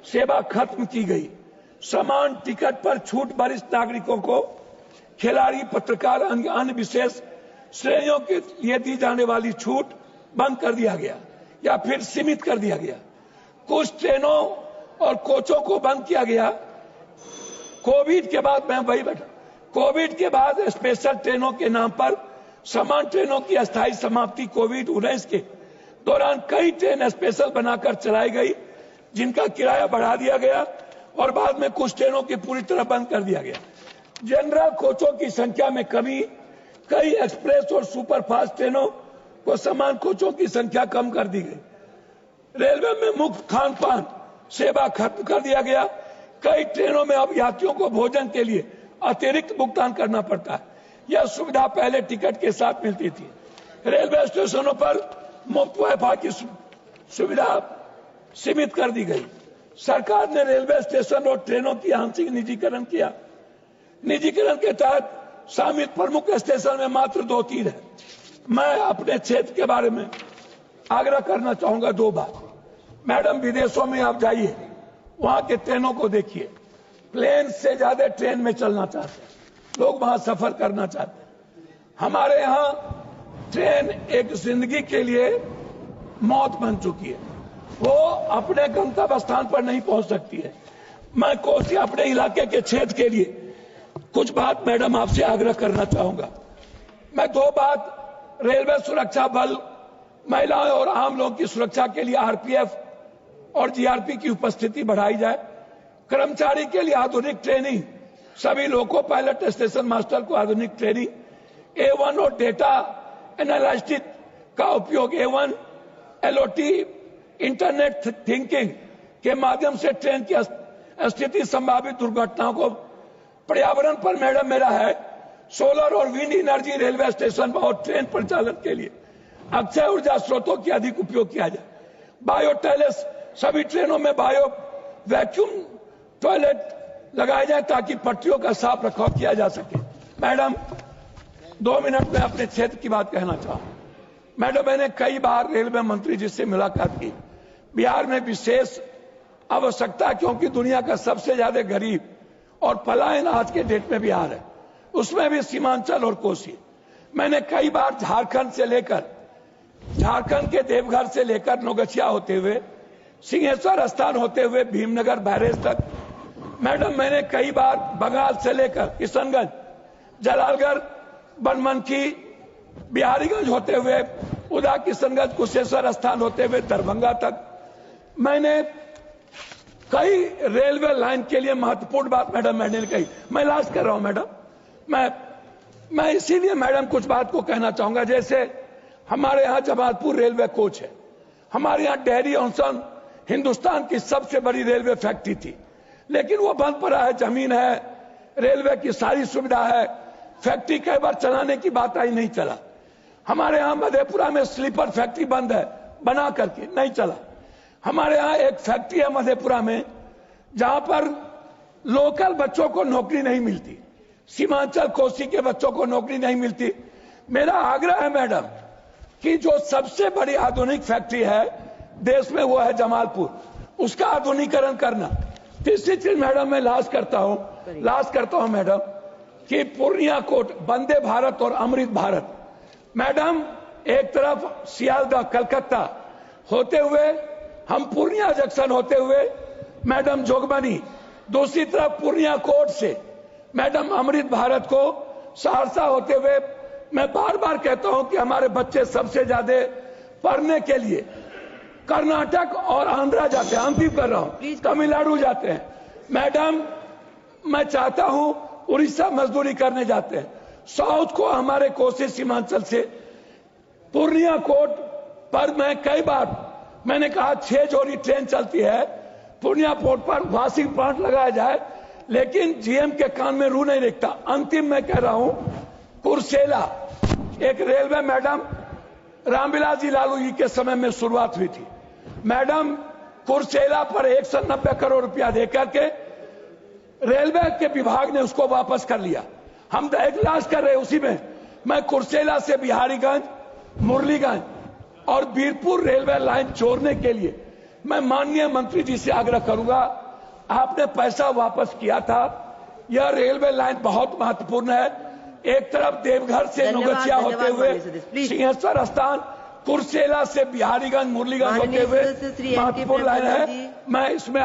सेवा खत्म की गई। समान टिकट पर छूट वरिष्ठ नागरिकों को, खिलाड़ी, पत्रकार, अन्य विशेष श्रेणियों के लिए दी जाने वाली छूट बंद कर दिया गया या फिर सीमित कर दिया गया। कुछ ट्रेनों और कोचों को बंद किया गया। कोविड के बाद कोविड के बाद स्पेशल ट्रेनों के नाम पर समान ट्रेनों की अस्थायी समाप्ति। कोविड-19 के दौरान कई ट्रेन स्पेशल बनाकर चलाई गई, जिनका किराया बढ़ा दिया गया और बाद में कुछ ट्रेनों की पूरी तरह बंद कर दिया गया। जनरल कोचों की संख्या में कमी, कई एक्सप्रेस और सुपरफास्ट ट्रेनों को समान कोचों की संख्या कम कर दी गई। रेलवे में मुफ्त खान पान सेवा खत्म कर दिया गया। कई ट्रेनों में अब यात्रियों को भोजन के लिए अतिरिक्त भुगतान करना पड़ता है। यह सुविधा पहले टिकट के साथ मिलती थी। रेलवे स्टेशनों पर मुफ्त वाईफाई की सुविधा सीमित कर दी गई। सरकार ने रेलवे स्टेशन और ट्रेनों की आंशिक निजीकरण किया। निजीकरण के तहत शामिल प्रमुख स्टेशन में मात्र 2-3 है। मैं अपने क्षेत्र के बारे में आग्रह करना चाहूंगा 2 बात। मैडम, विदेशों में आप जाइए, वहां के ट्रेनों को देखिए। प्लेन से ज्यादा ट्रेन में चलना चाहते हैं लोग, वहां सफर करना चाहते हैं। हमारे यहाँ ट्रेन एक जिंदगी के लिए मौत बन चुकी है। वो अपने गंतव्य स्थान पर नहीं पहुंच सकती है। मैं कोसी अपने इलाके के क्षेत्र के लिए कुछ बात मैडम आपसे आग्रह करना चाहूंगा। मैं 2 बात, रेलवे सुरक्षा बल, महिलाओं और आम लोगों की सुरक्षा के लिए आरपीएफ और जीआरपी की उपस्थिति बढ़ाई जाए। कर्मचारी के लिए आधुनिक ट्रेनिंग, सभी लोको पायलट, स्टेशन मास्टर को आधुनिक ट्रेनिंग। A1 और डेटा एनालिटिक्स का उपयोग A1 LOT इंटरनेट थिंकिंग के माध्यम से ट्रेन की स्थिति, संभावित दुर्घटनाओं को। पर्यावरण पर मैडम मेरा है, सोलर और विंड एनर्जी रेलवे स्टेशन और ट्रेन परिचालन के लिए अक्षय ऊर्जा स्रोतों की अधिक उपयोग किया जाए। बायो टॉयलेट, सभी ट्रेनों में बायो वैक्यूम टॉयलेट लगाए जाए ताकि पटरियों का साफ रखरखाव किया जा सके। मैडम, 2 मिनट में अपने क्षेत्र की बात कहना चाहूंगा। मैडम, मैंने कई बार रेलवे मंत्री जी से मुलाकात की। बिहार में विशेष आवश्यकता, क्योंकि दुनिया का सबसे ज्यादा गरीब और पलायन आज के डेट में बिहार है, उसमें भी सीमांचल और कोसी। मैंने कई बार झारखंड के देवघर से लेकर नौगछिया होते हुए, सिंहेश्वर स्थान होते हुए भीमनगर बैरेज तक। मैडम, मैंने कई बार बंगाल से लेकर किशनगंज, जलालगढ़, बनमनखी, बिहारीगंज होते हुए उदा, किशनगंज, कुशेश्वर स्थान होते हुए दरभंगा तक। मैंने कई रेलवे लाइन के लिए महत्वपूर्ण बात मैडम मैंने कही। मैं लास्ट कर रहा हूं मैडम। मैं इसीलिए मैडम कुछ बात को कहना चाहूंगा। जैसे हमारे यहाँ जमालपुर रेलवे कोच है। हमारे यहाँ डेहरी ऑनसन हिंदुस्तान की सबसे बड़ी रेलवे फैक्ट्री थी, लेकिन वो बंद पड़ा है। जमीन है, रेलवे की सारी सुविधा है, फैक्ट्री कई बार चलाने की बात आई, नहीं चला। हमारे यहाँ मधेपुरा में स्लीपर फैक्ट्री बंद है, बना करके नहीं चला। हमारे यहाँ एक फैक्ट्री है मधेपुरा में, जहां पर लोकल बच्चों को नौकरी नहीं मिलती, सीमांचल कोसी के बच्चों को नौकरी नहीं मिलती। मेरा आग्रह है मैडम कि जो सबसे बड़ी आधुनिक फैक्ट्री है देश में, वो है जमालपुर, उसका आधुनिकीकरण करना। तीसरी चीज मैडम, मैं लास्ट करता हूं मैडम, कि पूर्णिया कोट, वंदे भारत और अमृत भारत। मैडम, एक तरफ सियालदह कलकत्ता होते हुए, हम पूर्णिया जंक्शन होते हुए मैडम जोगबनी, दूसरी तरफ पूर्णिया कोट से मैडम अमृत भारत को सहरसा होते हुए। मैं बार बार कहता हूं कि हमारे बच्चे सबसे ज्यादा पढ़ने के लिए कर्नाटक और आंध्रा जाते हैं, अंतिम कर रहा हूं, तमिलनाडु जाते हैं। मैडम, मैं चाहता हूं उड़ीसा मजदूरी करने जाते हैं। साउथ को हमारे कोसी सीमांचल से पूर्णिया कोट पर मैं कई बार मैंने कहा 6 जोड़ी ट्रेन चलती है, पूर्णिया पोर्ट पर वॉशिंग प्लांट लगाया जाए, लेकिन जीएम के कान में रू नहीं दिखता। अंतिम मैं कह रहा हूं, कुर्सेला एक रेलवे मैडम रामविलास जी लालू जी के समय में शुरुआत हुई थी। मैडम, कुर्सेला पर 190 करोड़ रुपया देकर के रेलवे के विभाग ने उसको वापस कर लिया। हम इजलास कर रहे उसी में। मैं कुर्सेला से बिहारीगंज, मुरलीगंज और बीरपुर रेलवे लाइन जोड़ने के लिए मैं माननीय मंत्री जी से आग्रह करूंगा, आपने पैसा वापस किया था। यह रेलवे लाइन बहुत महत्वपूर्ण है। एक तरफ देवघर से नौगछिया होते हुए सिंहेश्वर स्थान, कुर्सेला से बिहारीगंज मुरलीगंज होते हुए महत्वपूर्ण लाइन है। मैं इसमें